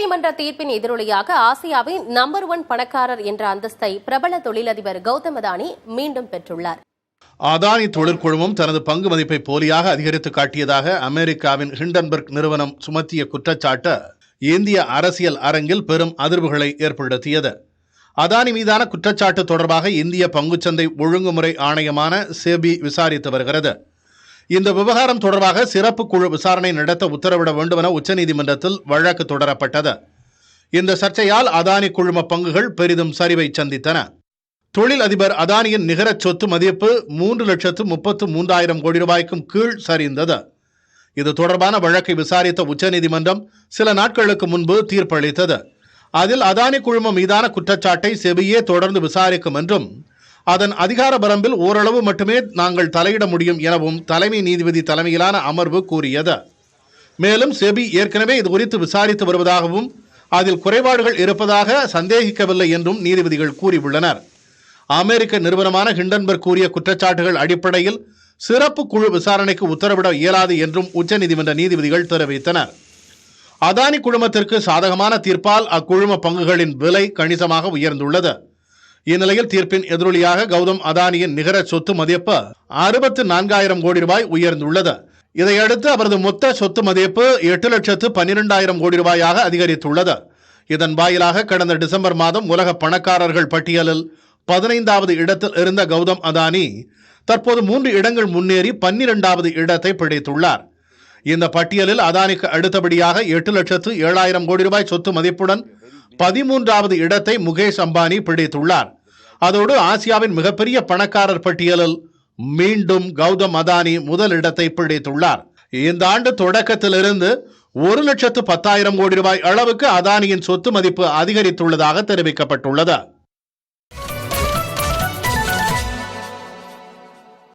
உச்சநீதிமன்ற தீர்ப்பின் எதிரொலியாக ஆசியாவின் நம்பர் 1 பணக்காரர் என்ற அந்தஸ்தை பிரபல தொழிலதிபர் கௌதம் அதானி மீண்டும் பெற்றுள்ளார். அதானி தொழிற்குழுமம் தனது பங்கு மதிப்பை போலியாக அதிகரித்து காட்டியதாக அமெரிக்காவின் ஹிண்டன்பர்க் நிறுவனம் சுமத்திய குற்றச்சாட்டு இந்திய அரசியல் அரங்கில் பெரும் அதிர்வுகளை ஏற்படுத்தியது. அதானி மீதான குற்றச்சாட்டு தொடர்பாக இந்திய பங்குச்சந்தை ஒழுங்குமுறை ஆணையமான செபி விசாரித்து வருகிறது. இந்த விவகாரம் தொடர்பாக சிறப்பு குழு விசாரணை நடத்த உத்தரவிட வேண்டும் என உச்சநீதிமன்றத்தில் வழக்கு தொடரப்பட்டது. இந்த சர்ச்சையால் அதானி குழும பங்குகள் பெரிதும் சரிவை சந்தித்தன. தொழில் அதிபர் அதானியின் நிகர சொத்து மதிப்பு 3,33,000 கோடி ரூபாய்க்கும் கீழ் சரிந்தது. இது தொடர்பான வழக்கை விசாரித்த உச்சநீதிமன்றம் சில நாட்களுக்கு முன்பு தீர்ப்பளித்தது. அதில் அதானி குழுமம் மீதான குற்றச்சாட்டை செபியே தொடர்ந்து விசாரிக்கும் என்றும் அதன் அதிகார வரம்பில் ஓரளவு மட்டுமே நாங்கள் தலையிட முடியும் எனவும் தலைமை நீதிபதி தலைமையிலான அமர்வு கூறியது. மேலும் செபி ஏற்கனவே இது குறித்து விசாரித்து வருவதாகவும் அதில் குறைபாடுகள் இருப்பதாக சந்தேகிக்கவில்லை என்றும் நீதிபதிகள் கூறியுள்ளனர். அமெரிக்க நிறுவனமான ஹிண்டன்பர்க் கூறிய குற்றச்சாட்டுகள் அடிப்படையில் சிறப்பு குழு விசாரணைக்கு உத்தரவிட இயலாது என்றும் உச்சநீதிமன்ற நீதிபதிகள் தெரிவித்தனர். அதானி குழுமத்திற்கு சாதகமான தீர்ப்பால் அக்குழும பங்குகளின் விலை கணிசமாக உயர்ந்துள்ளது. இந்நிலையில் தீர்ப்பின் எதிரொலியாக கௌதம் அதானியின் நிகர சொத்து மதிப்பு 64,000 கோடி ரூபாய் உயர்ந்துள்ளது. இதையடுத்து அவரது மொத்த சொத்து மதிப்பு 8,12,000 கோடி ரூபாயாக அதிகரித்துள்ளது. இதன் வாயிலாக கடந்த டிசம்பர் மாதம் உலக பணக்காரர்கள் பட்டியலில் 15வது இடத்தில் இருந்த கௌதம் அதானி தற்போது 3 இடங்கள் முன்னேறி 12வது இடத்தை பிடித்துள்ளார். இந்த பட்டியலில் அதானிக்கு அடுத்தபடியாக 8,07,000 கோடி ரூபாய் சொத்து மதிப்புடன் 13வது இடத்தை முகேஷ் அம்பானி பிடித்துள்ளார். அதோடு ஆசியாவின் மிகப்பெரிய பணக்காரர் பட்டியலில் மீண்டும் கௌதம் அதானி முதல் இடத்தை பிடித்துள்ளார். இந்த ஆண்டு தொடக்கத்திலிருந்து 1,10,000 கோடி ரூபாய் அளவுக்கு அதானியின் சொத்து மதிப்பு அதிகரித்துள்ளதாக தெரிவிக்கப்பட்டுள்ளது.